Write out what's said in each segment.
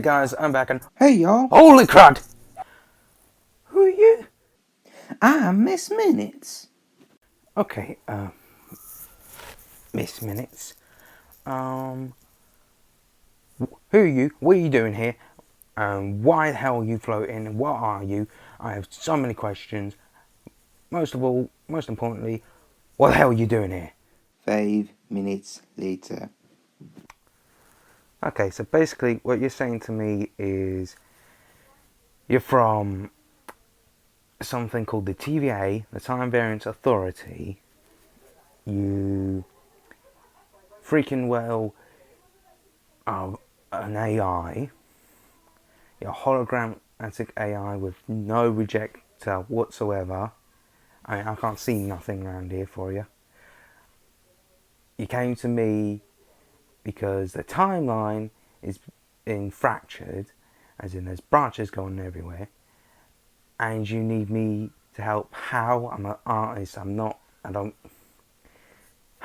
Guys, I'm back and Hey y'all, holy crud! Who are you? I'm Miss Minutes. Okay, Miss Minutes. Who are you? What are you doing here? Why the hell are you floating? What are you? I have so many questions. Most importantly, what the hell are you doing here? 5 minutes later. Okay, so basically what you're saying to me is you're from something called the TVA, the Time Variance Authority. You freaking well are an AI. You're a hologrammatic AI with no rejector whatsoever. I mean, I can't see nothing around here for you. You came to me because the timeline is being fractured, as in there's branches going everywhere, and you need me to help. How? I'm an artist. How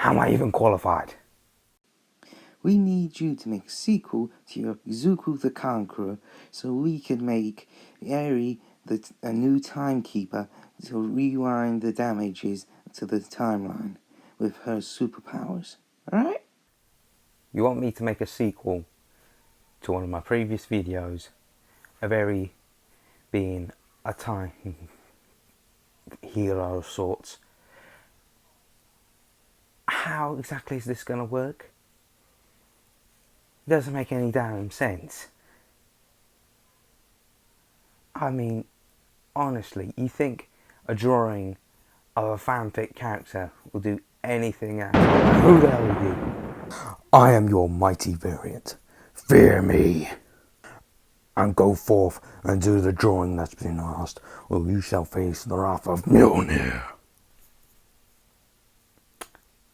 am I even qualified? We need you to make a sequel to your Deku the Conqueror so we can make Eri a new Time Keeper to rewind the damages to the timeline with her superpowers. Alright? You want me to make a sequel to one of my previous videos, of Eri being a time hero of sorts. How exactly is this going to work? It doesn't make any damn sense. I mean, honestly, you think a drawing of a fanfic character will do anything at all? Who the hell are you? I am your mighty variant. Fear me. And go forth and do the drawing that's been asked, or you shall face the wrath of Mjolnir.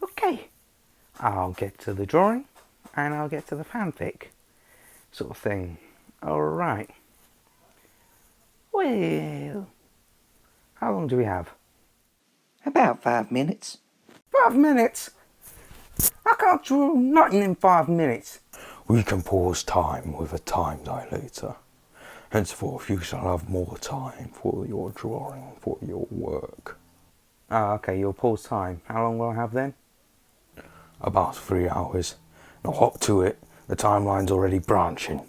Okay. I'll get to the drawing, and I'll get to the fanfic sort of thing. Alright. Well, how long do we have? About 5 minutes. 5 minutes? I can't draw nothing in 5 minutes. We can pause time with a time dilator. Henceforth you shall have more time for your drawing, for your work. Ah, okay, you'll pause time. How long will I have then? About 3 hours. Now hop to it, the timeline's already branching.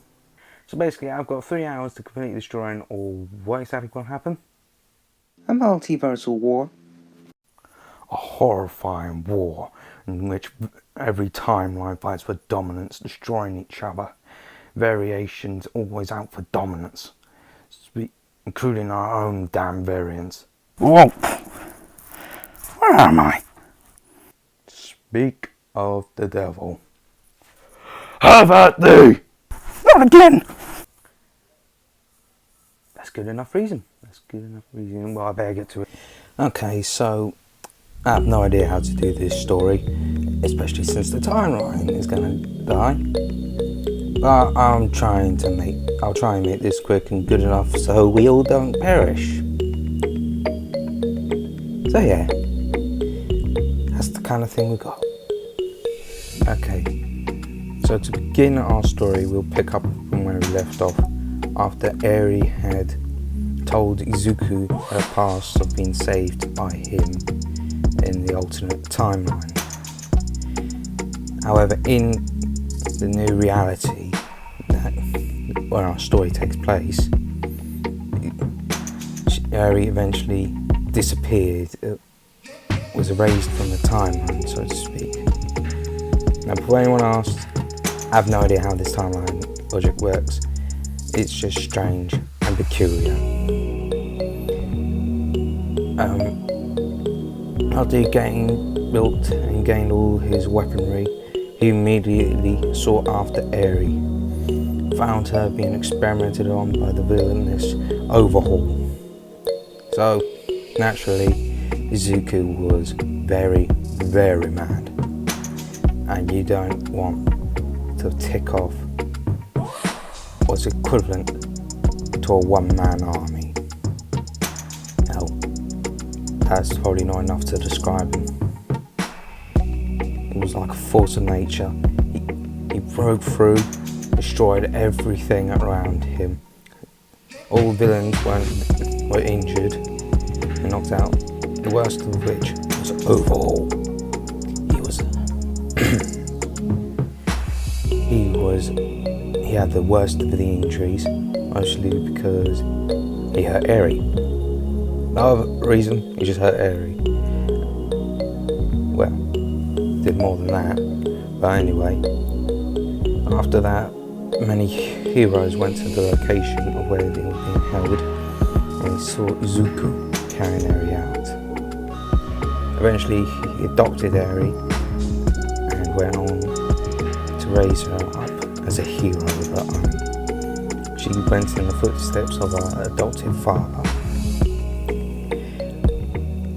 So basically I've got 3 hours to complete this drawing, or what exactly will happen? A multiversal war. A horrifying war in which every timeline fights for dominance, destroying each other. Variations always out for dominance, including our own damn variants. Whoa! Where am I? Speak of the devil. Have at thee! Not again! That's good enough reason. Well, I better get to it. Okay, so I have no idea how to do this story, especially since the timeline is gonna die. But I'll try and make this quick and good enough so we all don't perish. So yeah, that's the kind of thing we got. Okay, so to begin our story, we'll pick up from where we left off after Eri had told Izuku her past of being saved by him in the alternate timeline. However, in the new reality where our story takes place, Eri eventually disappeared, was erased from the timeline, so to speak. Now, before anyone asks, I have no idea how this timeline logic works. It's just strange and peculiar. After he built and gained all his weaponry, he immediately sought after Eri, found her being experimented on by the villainous Overhaul. So, naturally, Izuku was very, very mad. And you don't want to tick off what's equivalent to a one-man army. Hell, that's probably not enough to describe him. It was like a force of nature. He broke through, destroyed everything around him. All villains were injured and knocked out, the worst of which was Overhaul. He had the worst of the injuries, mostly because he hurt Eri. No other reason, he just hurt Eri. Well, did more than that, but anyway. After that, many heroes went to the location of where they were being held, and he saw Izuku carrying Eri out. Eventually, he adopted Eri and went on to raise her up as a hero of her own. She went in the footsteps of her adoptive father.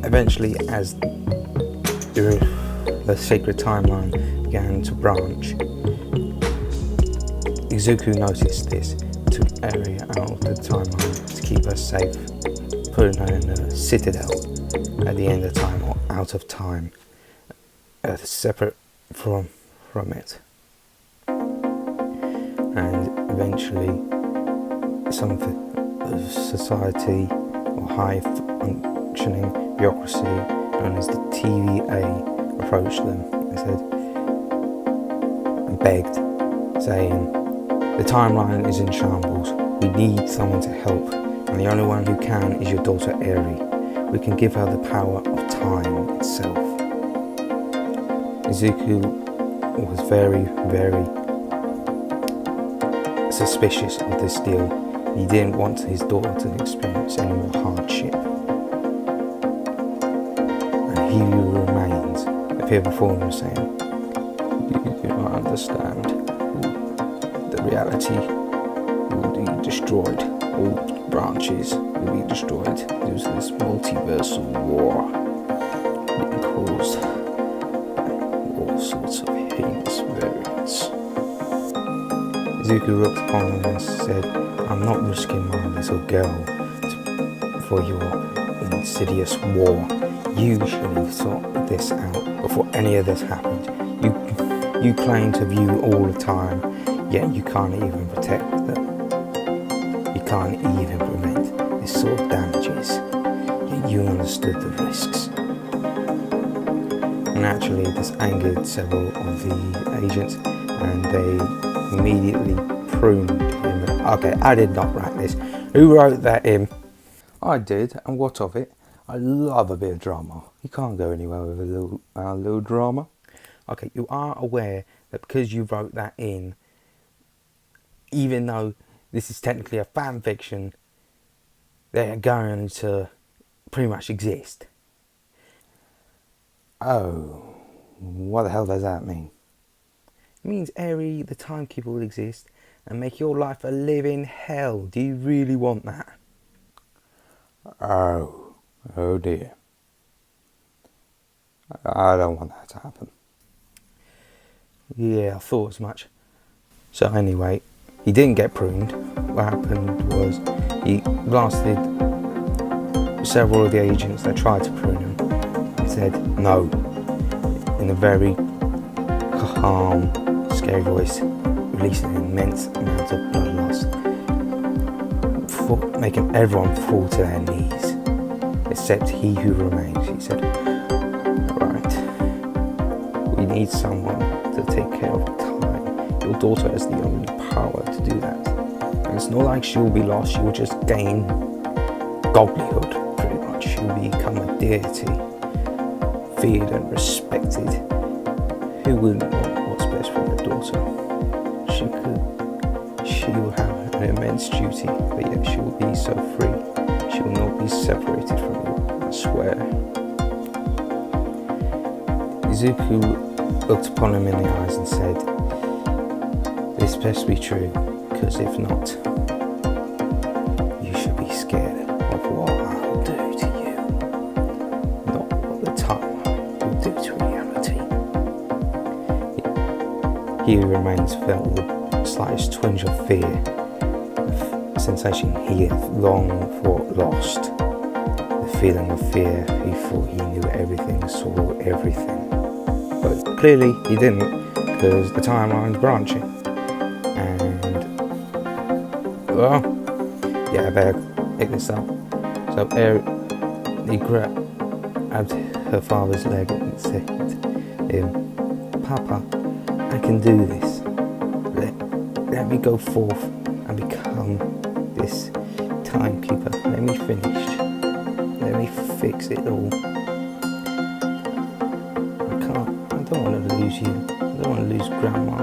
Eventually, as the sacred timeline began to branch, Izuku noticed this, took Eri out of the timeline to keep her safe, putting her in a citadel at the end of time or out of time, separate from it. And eventually, something of society or high functioning bureaucracy known as the TVA approached them and begged, saying, "The timeline is in shambles. We need someone to help, and the only one who can is your daughter Eri. We can give her the power of time itself." Izuku was very, very suspicious of this deal. He didn't want his daughter to experience any more hardship. And he who remains appeared before him saying, "You do not understand. The reality will be destroyed. All branches will be destroyed due to this multiversal war being caused by all sorts of heinous variants." Deku looked upon him and said, "I'm not risking my little girl for your insidious war. You should have thought this out before any of this happened. You claim to view all the time, yet you can't even protect them. You can't even prevent this sort of damages, yet you understood the risks." Naturally, this angered several of the agents, and they immediately pruned him. Okay, I did not write this. Who wrote that in? I did, and what of it? I love a bit of drama. You can't go anywhere with a little drama. Okay, you are aware that because you wrote that in, even though this is technically a fan fiction, they're going to pretty much exist. Oh, what the hell does that mean? It means Eri the Time Keeper will exist and make your life a living hell. Do you really want that? Oh dear. I don't want that to happen. Yeah, I thought as much. So anyway, he didn't get pruned. What happened was he blasted several of the agents that tried to prune him. He said no in a very calm, scary voice, releasing an immense amount of blood loss, making everyone fall to their knees, except he who remains. He said, "Right, we need someone to take care of time. Your daughter has the only power to do that. And it's not like she will be lost, she will just gain godlyhood, pretty much. She will become a deity, feared and respected. Who wouldn't want what's best for their daughter? She will have an immense duty, but yet she will be so free. She will not be separated from you, I swear." Izuku looked upon him in the eyes and said, "This best be true, because if not, you should be scared of what I'll do to you, not what the time will do to reality." He who remains felt the slightest twinge of fear, a sensation he had long thought lost. The feeling of fear, he thought he knew everything, saw everything. But clearly he didn't, because the timeline's branching. And well, yeah, I better pick this up. So Eri, he grabbed her father's leg and said, Papa, I can do this. Let me go forth and become this timekeeper. Let me finish. Let me fix it all. I don't want to lose you. I don't want to lose Grandma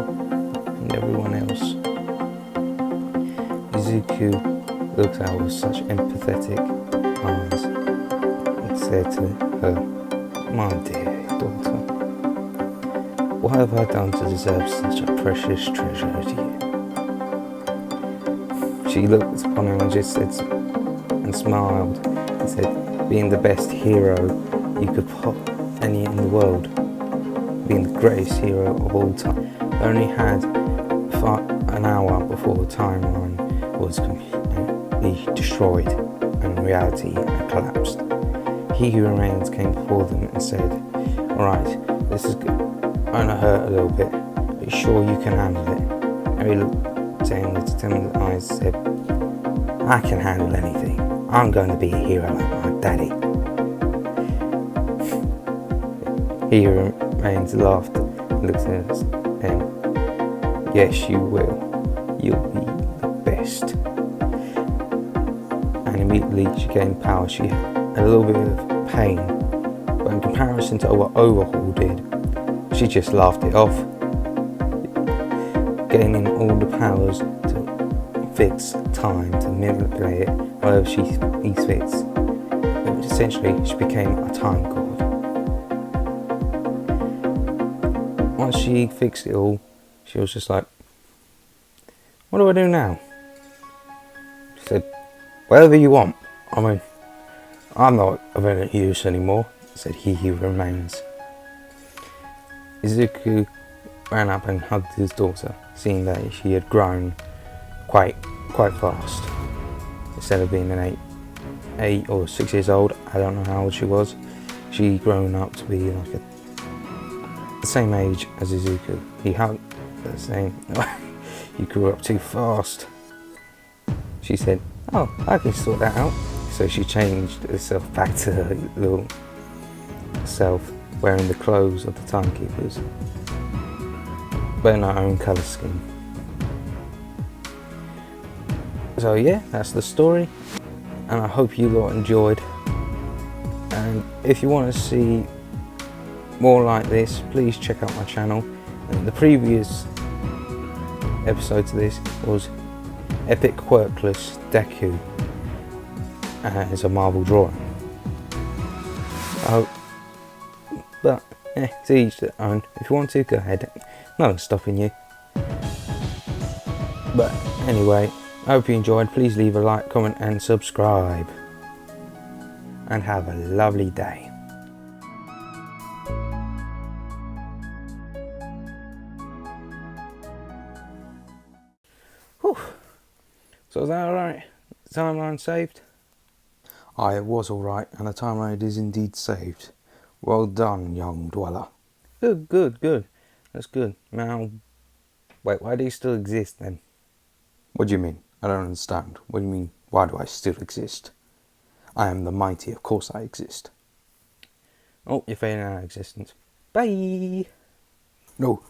and everyone else. Izuku looked at her with such empathetic eyes and said to her, my dear daughter, what have I done to deserve such a precious treasure as you? She looked upon him and just said, and smiled and said, being the best hero you could put any in the world, being the greatest hero of all time. I only had an hour before the timeline was completely destroyed and reality had collapsed. He who remains came before them and said, alright, this is gonna hurt a little bit. Are you sure you can handle it? Eri looked at him with determined eyes and said, I can handle anything. I'm going to be a hero like my daddy. He who remains laughed and looked at us and yes, you will. You'll be the best. And immediately she gained power. She had a little bit of pain, but in comparison to what Overhaul did, she just laughed it off, gaining all the powers to fix time, to manipulate it whatever she fits. But essentially, she became a time god. Once she fixed it all, she was just like, what do I do now? She said, whatever you want. I mean, I'm not of any use anymore, said he who remains. Izuku ran up and hugged his daughter, seeing that she had grown quite fast. Instead of being an 8 or 6 years old, I don't know how old she was, she grown up to be like the same age as Izuku. He hugged her saying, you grew up too fast. She said, oh, I can sort that out. So she changed herself back to her little self, wearing the clothes of the timekeepers, but in her own colour scheme. So yeah, that's the story, and I hope you lot enjoyed. And if you want to see more like this, please check out my channel. And the previous episode to this was Epic Quirkless Deku as a marble drawing. But to each their own. If you want to, go ahead. No one's stopping you. But anyway, I hope you enjoyed. Please leave a like, comment and subscribe. And have a lovely day. Whew. So is that alright? Timeline saved? Aye, it was alright, and the timeline is indeed saved. Well done, young dweller. Good. That's good. Now, wait, why do you still exist then? What do you mean? I don't understand. What do you mean, why do I still exist? I am the mighty, of course I exist. Oh, you're fading out of existence. Bye! No!